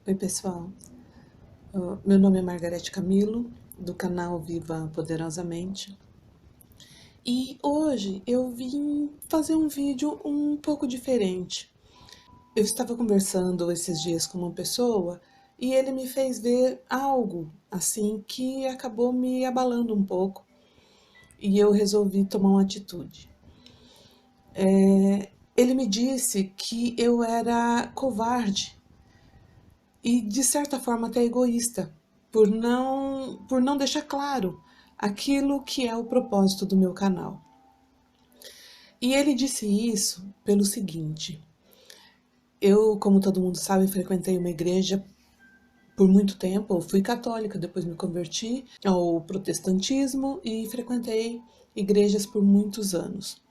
Oi, pessoal. Meu nome é Margarete Camilo, do canal Viva Poderosamente. E hoje eu vim fazer um vídeo um pouco diferente. Eu estava conversando esses dias com uma pessoa e ele me fez ver algo assim que acabou me abalando um pouco e eu resolvi tomar uma atitude. Ele me disse que eu era covarde e de certa forma até egoísta, por não deixar claro aquilo que é o propósito do meu canal. E ele disse isso pelo seguinte: eu, como todo mundo sabe, frequentei uma igreja por muito tempo. Eu fui católica, depois me converti ao protestantismo e frequentei igrejas por muitos anos.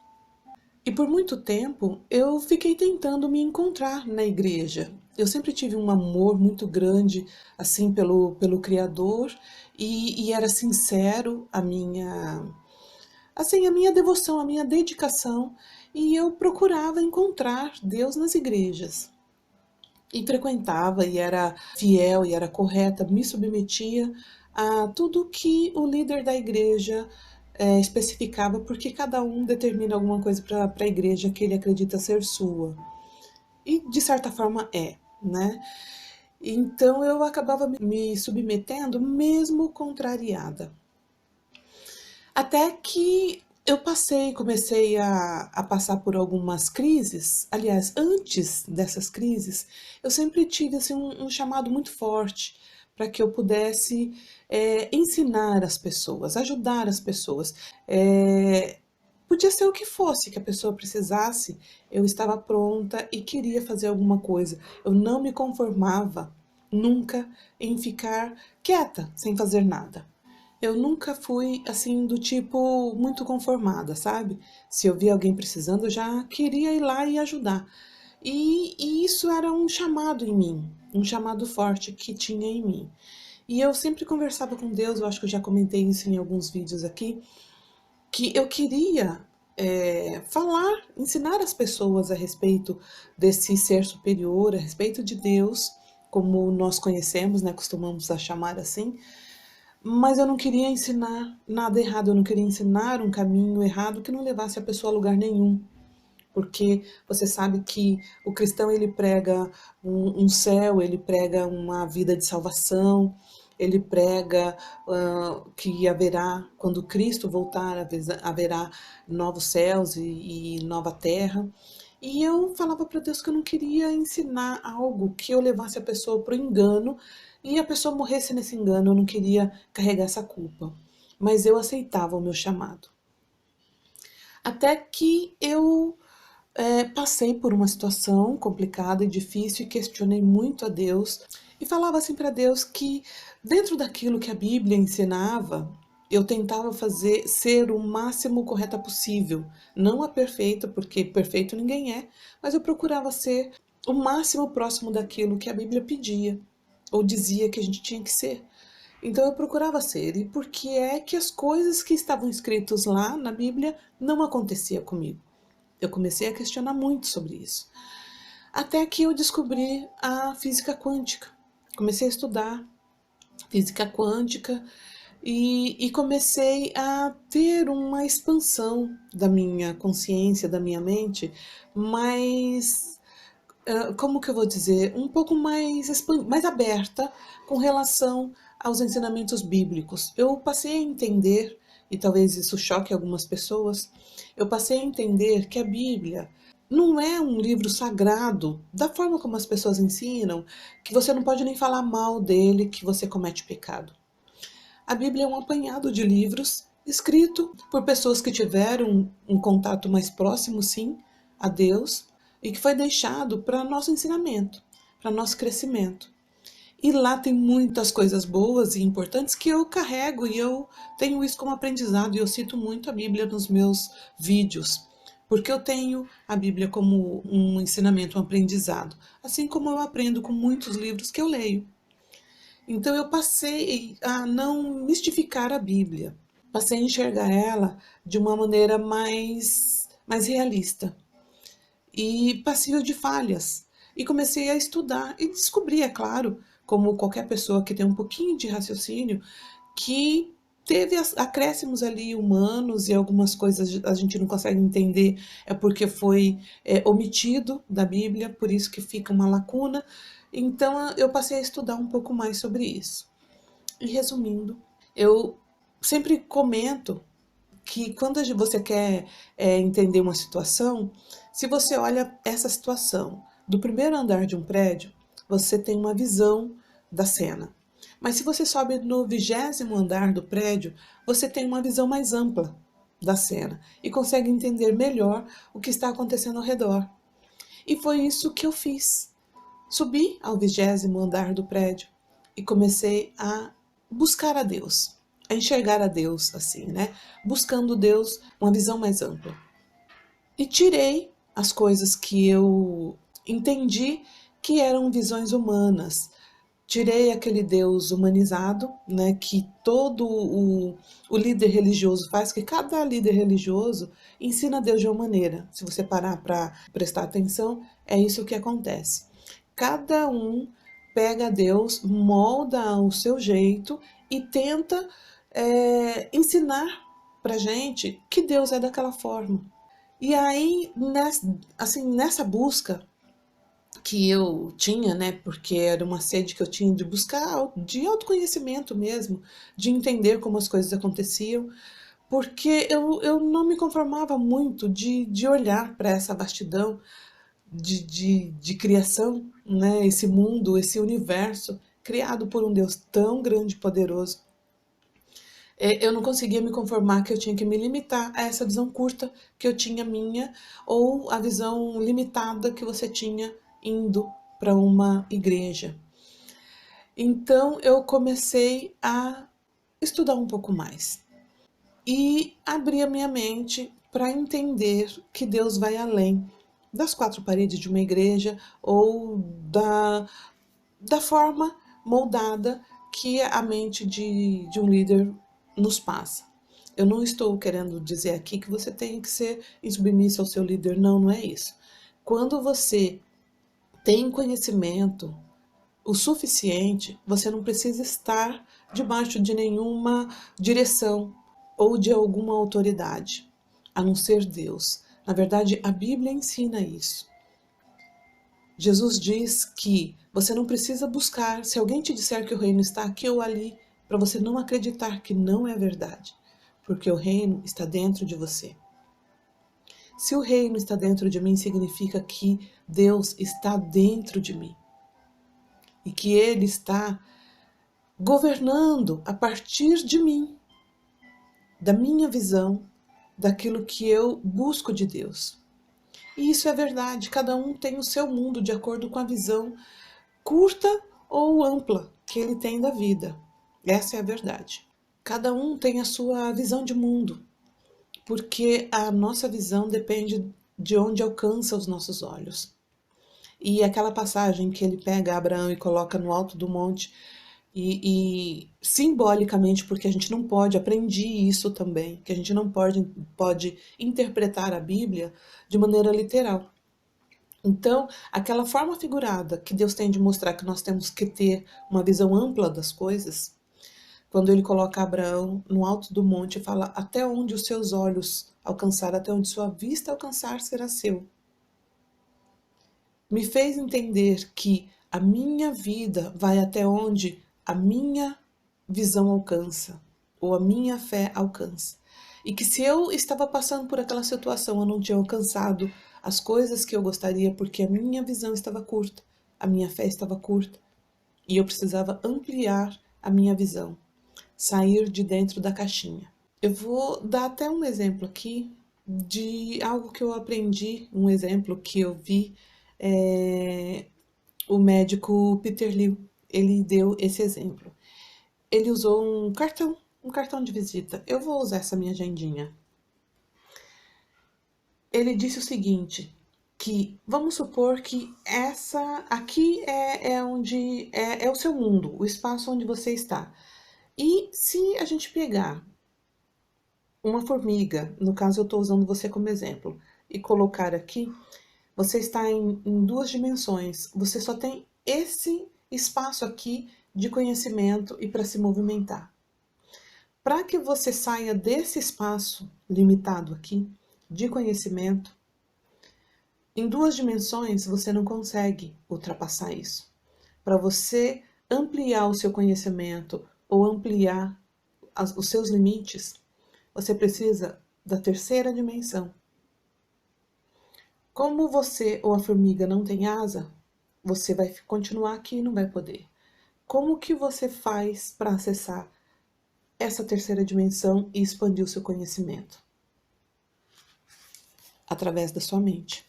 E por muito tempo eu fiquei tentando me encontrar na igreja. Eu sempre tive um amor muito grande assim pelo Criador e era sincero a minha devoção, a minha dedicação, e eu procurava encontrar Deus nas igrejas. E frequentava e era fiel e era correta, me submetia a tudo que o líder da igreja especificava, porque cada um determina alguma coisa para a igreja que ele acredita ser sua. E de certa forma é, né? Então eu acabava me submetendo, mesmo contrariada. Até que eu comecei a passar por algumas crises. Aliás, antes dessas crises, eu sempre tive assim, um chamado muito forte para que eu pudesse ensinar as pessoas, ajudar as pessoas. Podia ser o que fosse que a pessoa precisasse, eu estava pronta e queria fazer alguma coisa. Eu não me conformava nunca em ficar quieta, sem fazer nada. Eu nunca fui assim do tipo muito conformada, sabe? Se eu via alguém precisando, eu já queria ir lá e ajudar. E isso era um chamado em mim, um chamado forte que tinha em mim. E eu sempre conversava com Deus, eu acho que eu já comentei isso em alguns vídeos aqui, que eu queria falar, ensinar as pessoas a respeito desse ser superior, a respeito de Deus, como nós conhecemos, né? Costumamos a chamar assim, mas eu não queria ensinar nada errado, eu não queria ensinar um caminho errado que não levasse a pessoa a lugar nenhum. Porque você sabe que o cristão ele prega um céu, ele prega uma vida de salvação, ele prega que haverá, quando Cristo voltar, haverá novos céus e nova terra. E eu falava para Deus que eu não queria ensinar algo que eu levasse a pessoa para o engano e a pessoa morresse nesse engano. Eu não queria carregar essa culpa, mas eu aceitava o meu chamado. Até que eu passei por uma situação complicada e difícil e questionei muito a Deus e falava assim para Deus que dentro daquilo que a Bíblia ensinava, eu tentava fazer ser o máximo correta possível, não a perfeita, porque perfeito ninguém é, mas eu procurava ser o máximo próximo daquilo que a Bíblia pedia ou dizia que a gente tinha que ser. Então eu procurava ser, e por que é que as coisas que estavam escritas lá na Bíblia não acontecia comigo? Eu comecei a questionar muito sobre isso. Até que eu descobri a física quântica. Comecei a estudar física quântica e comecei a ter uma expansão da minha consciência, da minha mente, mais, como que eu vou dizer, um pouco mais aberta com relação aos ensinamentos bíblicos. Eu passei a entender, e talvez isso choque algumas pessoas, eu passei a entender que a Bíblia não é um livro sagrado, da forma como as pessoas ensinam, que você não pode nem falar mal dele, que você comete pecado. A Bíblia é um apanhado de livros escrito por pessoas que tiveram um contato mais próximo, sim, a Deus, e que foi deixado para nosso ensinamento, para nosso crescimento. E lá tem muitas coisas boas e importantes que eu carrego e eu tenho isso como aprendizado, e eu cito muito a Bíblia nos meus vídeos, porque eu tenho a Bíblia como um ensinamento, um aprendizado, assim como eu aprendo com muitos livros que eu leio. Então eu passei a não mistificar a Bíblia, passei a enxergar ela de uma maneira mais realista e passível de falhas. e comecei a estudar e descobri, é claro, como qualquer pessoa que tem um pouquinho de raciocínio, que teve acréscimos ali humanos e algumas coisas a gente não consegue entender, é porque foi omitido da Bíblia, por isso que fica uma lacuna. Então eu passei a estudar um pouco mais sobre isso. E resumindo, eu sempre comento que quando você quer entender uma situação, se você olha essa situação do primeiro andar de um prédio, você tem uma visão da cena. Mas se você sobe no 20º andar do prédio, você tem uma visão mais ampla da cena e consegue entender melhor o que está acontecendo ao redor. E foi isso que eu fiz. Subi ao 20º andar do prédio e comecei a buscar a Deus, a enxergar a Deus assim, né? Buscando Deus, uma visão mais ampla. E tirei as coisas que eu entendi que eram visões humanas. Tirei aquele Deus humanizado, né, que todo o líder religioso faz, que cada líder religioso ensina Deus de uma maneira. Se você parar para prestar atenção, é isso que acontece. Cada um pega Deus, molda ao seu jeito e tenta ensinar para gente que Deus é daquela forma. E aí, nessa busca que eu tinha, né, porque era uma sede que eu tinha de buscar, de autoconhecimento mesmo, de entender como as coisas aconteciam, porque eu não me conformava muito de olhar para essa vastidão de criação, né, esse mundo, esse universo criado por um Deus tão grande e poderoso. Eu não conseguia me conformar que eu tinha que me limitar a essa visão curta que eu tinha minha, ou a visão limitada que você tinha indo para uma igreja. Então eu comecei a estudar um pouco mais e abrir a minha mente para entender que Deus vai além das quatro paredes de uma igreja ou da forma moldada que a mente de um líder nos passa. Eu não estou querendo dizer aqui que você tem que ser insubmisso ao seu líder, não, não é isso. Quando você tem conhecimento o suficiente, você não precisa estar debaixo de nenhuma direção ou de alguma autoridade, a não ser Deus. Na verdade, a Bíblia ensina isso. Jesus diz que você não precisa buscar, se alguém te disser que o reino está aqui ou ali, para você não acreditar que não é verdade, porque o reino está dentro de você. Se o reino está dentro de mim, significa que Deus está dentro de mim e que Ele está governando a partir de mim, da minha visão, daquilo que eu busco de Deus. E isso é verdade, cada um tem o seu mundo de acordo com a visão curta ou ampla que ele tem da vida. Essa é a verdade. Cada um tem a sua visão de mundo, porque a nossa visão depende de onde alcança os nossos olhos. E aquela passagem que ele pega Abraão e coloca no alto do monte, e simbolicamente, porque a gente não pode, aprendi isso também, que a gente não pode interpretar a Bíblia de maneira literal. Então, aquela forma figurada que Deus tem de mostrar que nós temos que ter uma visão ampla das coisas, quando ele coloca Abraão no alto do monte e fala: até onde os seus olhos alcançar, até onde sua vista alcançar, será seu. Me fez entender que a minha vida vai até onde a minha visão alcança, ou a minha fé alcança. E que se eu estava passando por aquela situação, eu não tinha alcançado as coisas que eu gostaria, porque a minha visão estava curta, a minha fé estava curta, e eu precisava ampliar a minha visão, sair de dentro da caixinha. Eu vou dar até um exemplo aqui de algo que eu aprendi, um exemplo que eu vi o médico Peter Liu, ele deu esse exemplo. Ele usou um cartão de visita. Eu vou usar essa minha agendinha. Ele disse o seguinte, que vamos supor que essa aqui é onde é o seu mundo, o espaço onde você está. E se a gente pegar uma formiga, no caso eu estou usando você como exemplo, e colocar aqui, Você está em duas dimensões. Você só tem esse espaço aqui de conhecimento e para se movimentar. Para que você saia desse espaço limitado aqui de conhecimento, em duas dimensões você não consegue ultrapassar isso. Para você ampliar o seu conhecimento ou ampliar os seus limites, você precisa da terceira dimensão. Como você ou a formiga não tem asa, você vai continuar aqui e não vai poder. Como que você faz para acessar essa terceira dimensão e expandir o seu conhecimento? Através da sua mente.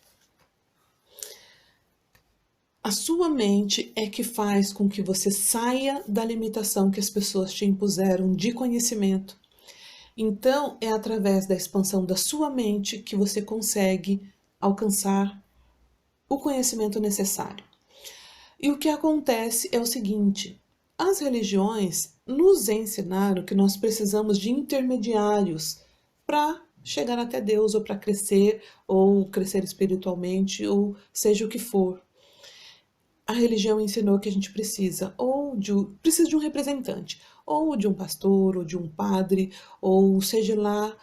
A sua mente é que faz com que você saia da limitação que as pessoas te impuseram de conhecimento. Então, é através da expansão da sua mente que você consegue alcançar o conhecimento necessário. E o que acontece é o seguinte: as religiões nos ensinaram que nós precisamos de intermediários para chegar até Deus, ou para crescer, ou crescer espiritualmente, ou seja o que for. A religião ensinou que a gente precisa precisa de um representante, ou de um pastor, ou de um padre, ou seja lá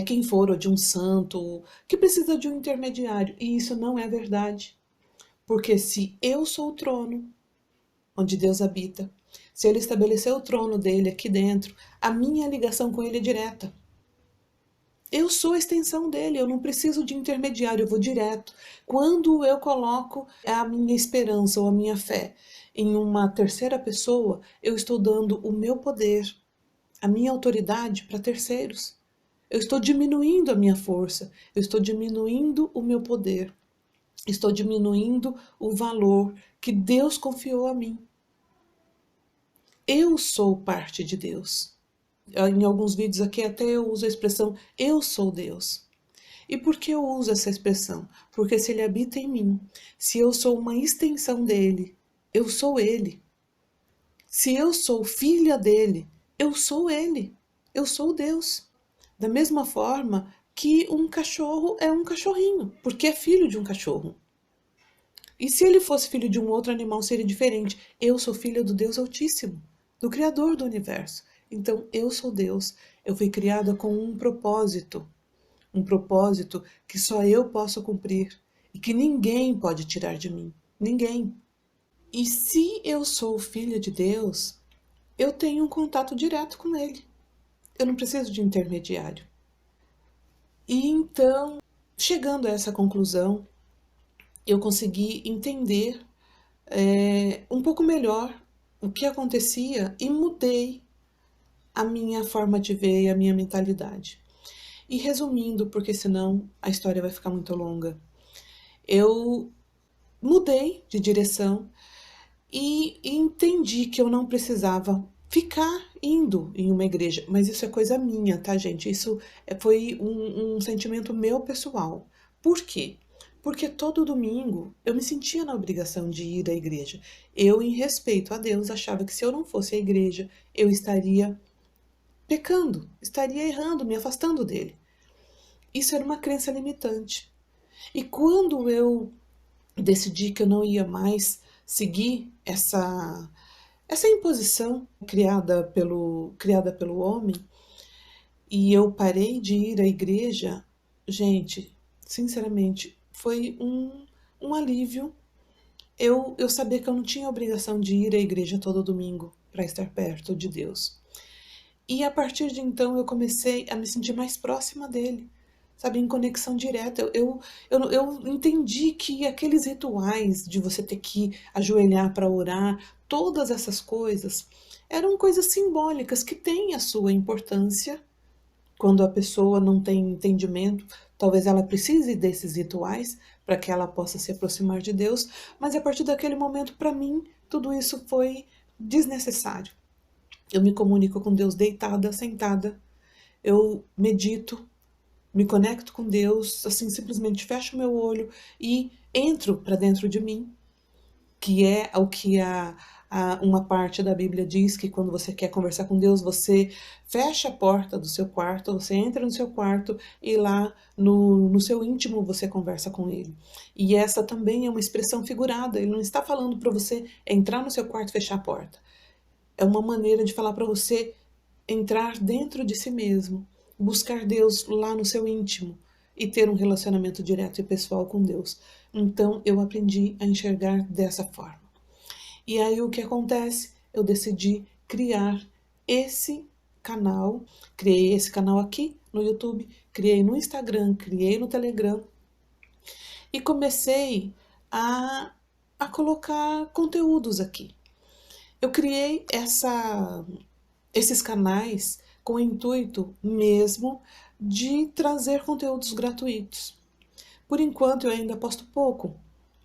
quem for, ou de um santo, que precisa de um intermediário. E isso não é verdade. Porque se eu sou o trono onde Deus habita, se Ele estabeleceu o trono dele aqui dentro, a minha ligação com Ele é direta. Eu sou a extensão dele, eu não preciso de intermediário, eu vou direto. Quando eu coloco a minha esperança ou a minha fé em uma terceira pessoa, eu estou dando o meu poder, a minha autoridade para terceiros. Eu estou diminuindo a minha força, eu estou diminuindo o meu poder. Estou diminuindo o valor que Deus confiou a mim. Eu sou parte de Deus. Em alguns vídeos aqui até eu uso a expressão eu sou Deus. E por que eu uso essa expressão? Porque se Ele habita em mim, se eu sou uma extensão dele, eu sou Ele. Se eu sou filha dele, eu sou Ele. Eu sou Deus. Da mesma forma que um cachorro é um cachorrinho, porque é filho de um cachorro. E se ele fosse filho de um outro animal, seria diferente. Eu sou filha do Deus Altíssimo, do Criador do Universo. Então, eu sou Deus. Eu fui criada com um propósito que só eu posso cumprir e que ninguém pode tirar de mim. Ninguém. E se eu sou filha de Deus, eu tenho um contato direto com Ele. Eu não preciso de intermediário. E então, chegando a essa conclusão, eu consegui entender um pouco melhor o que acontecia e mudei a minha forma de ver e a minha mentalidade. E resumindo, porque senão a história vai ficar muito longa, eu mudei de direção e entendi que eu não precisava ficar indo em uma igreja, mas isso é coisa minha, tá, gente? Isso foi um sentimento meu pessoal. Por quê? Porque todo domingo eu me sentia na obrigação de ir à igreja. Eu, em respeito a Deus, achava que se eu não fosse à igreja, eu estaria pecando, estaria errando, me afastando dele. Isso era uma crença limitante. E quando eu decidi que eu não ia mais seguir essa imposição criada pelo homem, e eu parei de ir à igreja, gente, sinceramente, foi um alívio. Eu sabia que eu não tinha a obrigação de ir à igreja todo domingo para estar perto de Deus. E a partir de então eu comecei a me sentir mais próxima dele, sabe, em conexão direta. Eu entendi que aqueles rituais de você ter que ajoelhar para orar, todas essas coisas, eram coisas simbólicas que têm a sua importância. Quando a pessoa não tem entendimento, talvez ela precise desses rituais para que ela possa se aproximar de Deus, mas a partir daquele momento, para mim, tudo isso foi desnecessário. Eu me comunico com Deus deitada, sentada, eu medito, me conecto com Deus, assim, simplesmente fecho meu olho e entro para dentro de mim, que é o que Uma parte da Bíblia diz que quando você quer conversar com Deus, você fecha a porta do seu quarto, você entra no seu quarto e lá no seu íntimo você conversa com Ele. E essa também é uma expressão figurada, Ele não está falando para você entrar no seu quarto e fechar a porta. É uma maneira de falar para você entrar dentro de si mesmo, buscar Deus lá no seu íntimo e ter um relacionamento direto e pessoal com Deus. Então eu aprendi a enxergar dessa forma. E aí o que acontece? Eu decidi criar esse canal, criei esse canal aqui no YouTube, criei no Instagram, criei no Telegram e comecei a, a colocar conteúdos aqui. Eu criei esses canais com o intuito mesmo de trazer conteúdos gratuitos. Por enquanto eu ainda posto pouco,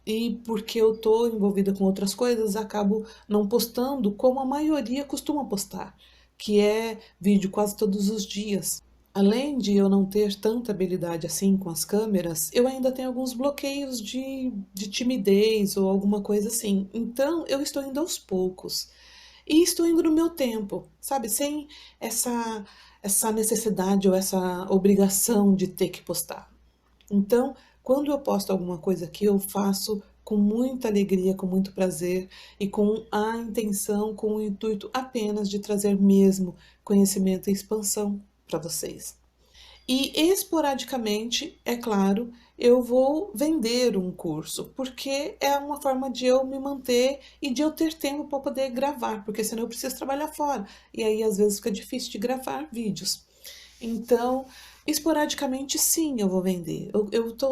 e porque eu estou envolvida com outras coisas, acabo não postando como a maioria costuma postar, que é vídeo quase todos os dias. Além de eu não ter tanta habilidade assim com as câmeras, eu ainda tenho alguns bloqueios de timidez ou alguma coisa assim. Então eu estou indo aos poucos. E estou indo no meu tempo, sabe? Sem essa necessidade ou essa obrigação de ter que postar. Então, quando eu posto alguma coisa aqui, eu faço com muita alegria, com muito prazer e com a intenção, com o intuito apenas de trazer mesmo conhecimento e expansão para vocês. E esporadicamente, é claro, eu vou vender um curso, porque é uma forma de eu me manter e de eu ter tempo para poder gravar, porque senão eu preciso trabalhar fora. E aí às vezes fica difícil de gravar vídeos. Então, esporadicamente, sim, eu vou vender.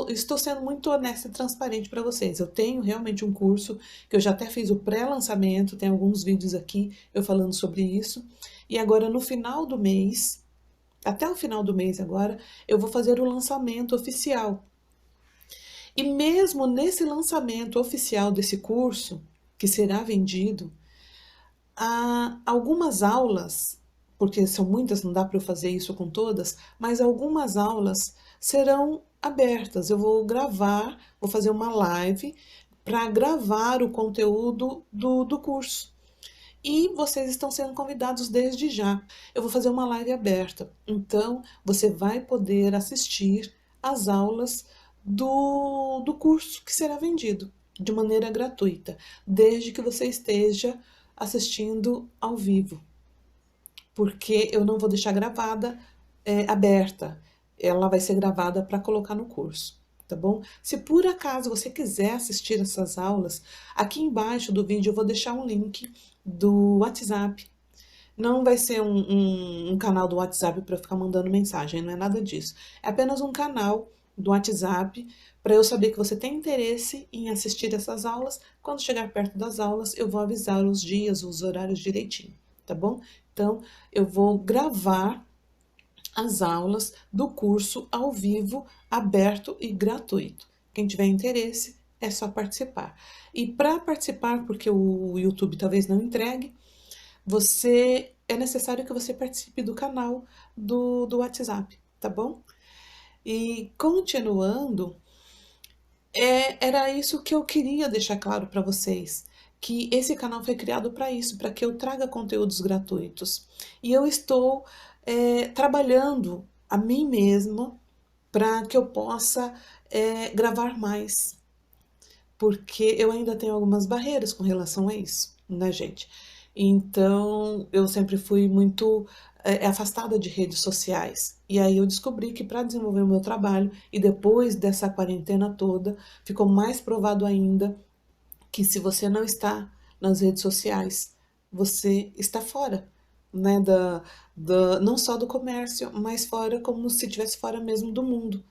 Estou sendo muito honesta e transparente para vocês. Eu tenho realmente um curso que eu já até fiz o pré-lançamento, tem alguns vídeos aqui eu falando sobre isso. E agora, no final do mês, até o final do mês agora, eu vou fazer o lançamento oficial. E mesmo nesse lançamento oficial desse curso, que será vendido, há algumas aulas, porque são muitas, não dá para eu fazer isso com todas, mas algumas aulas serão abertas. Eu vou gravar, vou fazer uma live para gravar o conteúdo do curso. E vocês estão sendo convidados desde já. Eu vou fazer uma live aberta, então você vai poder assistir às aulas do curso que será vendido de maneira gratuita, desde que você esteja assistindo ao vivo, porque eu não vou deixar gravada aberta, ela vai ser gravada para colocar no curso. Tá bom? Se por acaso você quiser assistir essas aulas, aqui embaixo do vídeo eu vou deixar um link do WhatsApp. Não vai ser um canal do WhatsApp para ficar mandando mensagem, não é nada disso. É apenas um canal do WhatsApp para eu saber que você tem interesse em assistir essas aulas. Quando chegar perto das aulas, eu vou avisar os dias, os horários direitinho, tá bom? Então, eu vou gravar as aulas do curso ao vivo, aberto e gratuito. Quem tiver interesse, é só participar. E para participar, porque o YouTube talvez não entregue, é necessário que você participe do canal do WhatsApp, tá bom? E continuando, era isso que eu queria deixar claro para vocês, que esse canal foi criado para isso, para que eu traga conteúdos gratuitos. E eu estou trabalhando a mim mesma para que eu possa gravar mais, porque eu ainda tenho algumas barreiras com relação a isso, né, gente? Então, eu sempre fui muito afastada de redes sociais. E aí eu descobri que para desenvolver o meu trabalho, e depois dessa quarentena toda, ficou mais provado ainda que se você não está nas redes sociais, você está fora, né, não só do comércio, mas fora como se estivesse fora mesmo do mundo,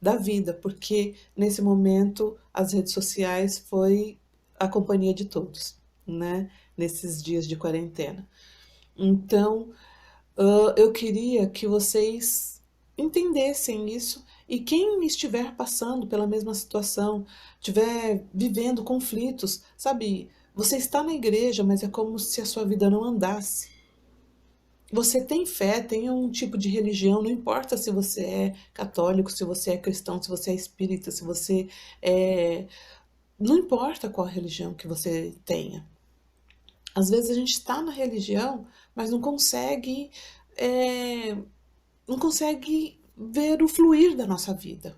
da vida, porque nesse momento as redes sociais foi a companhia de todos, né, nesses dias de quarentena. Então, eu queria que vocês entendessem isso e quem estiver passando pela mesma situação, estiver vivendo conflitos, sabe? Você está na igreja, mas é como se a sua vida não andasse. Você tem fé, tem um tipo de religião, não importa se você é católico, se você é cristão, se você é espírita, se você é. Não importa qual religião que você tenha. Às vezes a gente está na religião, mas não consegue ver o fluir da nossa vida.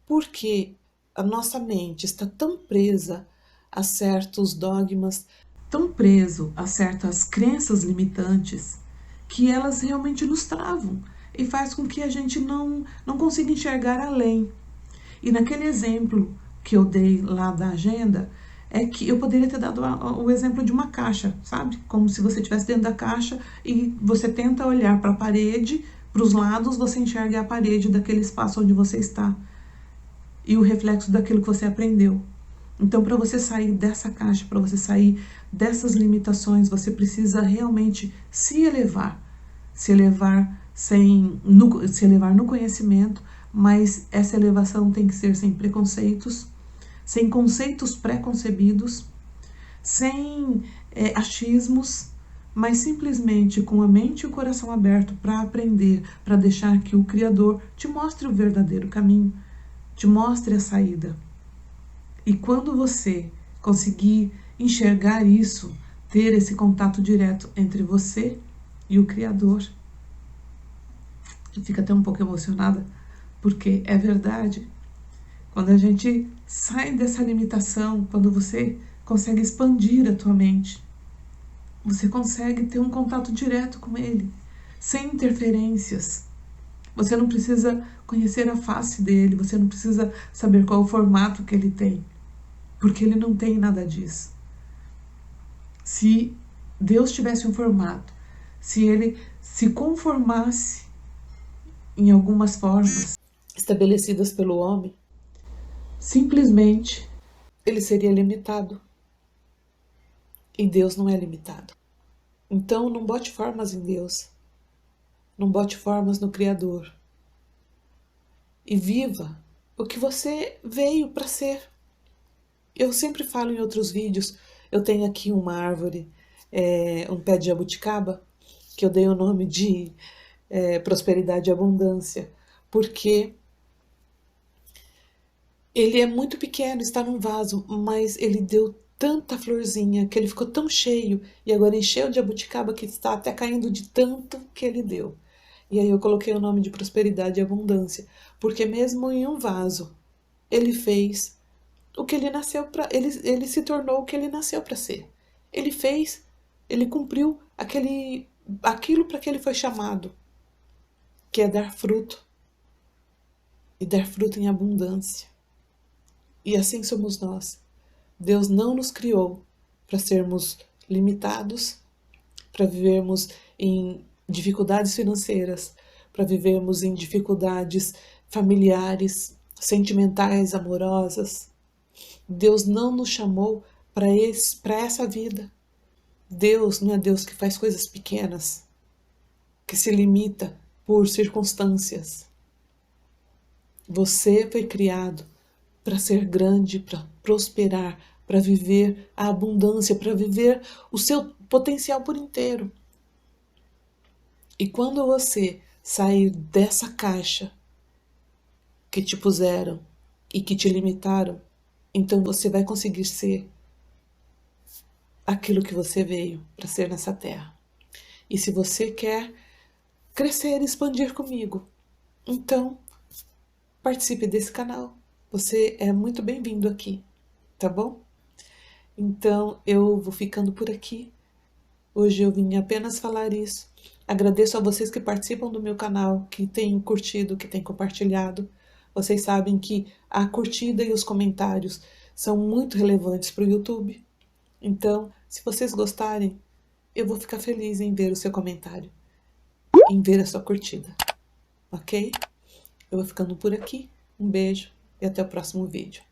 Porque a nossa mente está tão presa a certos dogmas, tão preso a certas crenças limitantes, que elas realmente nos travam e faz com que a gente não consiga enxergar além. E naquele exemplo que eu dei lá da agenda, é que eu poderia ter dado o exemplo de uma caixa, sabe? Como se você estivesse dentro da caixa e você tenta olhar para a parede, para os lados, você enxerga a parede daquele espaço onde você está e o reflexo daquilo que você aprendeu. Então, para você sair dessa caixa, para você sair dessas limitações, você precisa realmente se elevar se elevar no conhecimento, mas essa elevação tem que ser sem preconceitos, sem conceitos pré-concebidos, sem achismos, mas simplesmente com a mente e o coração aberto para aprender, para deixar que o Criador te mostre o verdadeiro caminho, te mostre a saída. E quando você conseguir enxergar isso, ter esse contato direto entre você e o Criador, eu fico até um pouco emocionada, porque é verdade. Quando a gente sai dessa limitação, quando você consegue expandir a tua mente, você consegue ter um contato direto com Ele, sem interferências. Você não precisa conhecer a face dele, você não precisa saber qual é o formato que ele tem, porque ele não tem nada disso. Se Deus tivesse um formato, se ele se conformasse em algumas formas estabelecidas pelo homem, simplesmente ele seria limitado. E Deus não é limitado. Então não bote formas em Deus. Não bote formas no Criador. E viva o que você veio para ser. Eu sempre falo em outros vídeos, eu tenho aqui uma árvore, um pé de jabuticaba, que eu dei o nome de prosperidade e abundância, porque ele é muito pequeno, está num vaso, mas ele deu tanta florzinha, que ele ficou tão cheio, e agora encheu de jabuticaba que está até caindo de tanto que ele deu. E aí eu coloquei o nome de prosperidade e abundância, porque mesmo em um vaso, ele fez o que ele nasceu para, ele se tornou o que ele nasceu para ser. Ele cumpriu aquilo para que ele foi chamado, que é dar fruto, e dar fruto em abundância. E assim somos nós. Deus não nos criou para sermos limitados, para vivermos em dificuldades financeiras, para vivermos em dificuldades familiares, sentimentais, amorosas. Deus não nos chamou para essa vida. Deus não é Deus que faz coisas pequenas, que se limita por circunstâncias. Você foi criado para ser grande, para prosperar, para viver a abundância, para viver o seu potencial por inteiro. E quando você sair dessa caixa que te puseram e que te limitaram, então você vai conseguir ser aquilo que você veio para ser nessa terra. E se você quer crescer e expandir comigo, então participe desse canal. Você é muito bem-vindo aqui, tá bom? Então eu vou ficando por aqui. Hoje eu vim apenas falar isso. Agradeço a vocês que participam do meu canal, que têm curtido, que têm compartilhado. Vocês sabem que a curtida e os comentários são muito relevantes para o YouTube. Então, se vocês gostarem, eu vou ficar feliz em ver o seu comentário, em ver a sua curtida, ok? Eu vou ficando por aqui. Um beijo e até o próximo vídeo.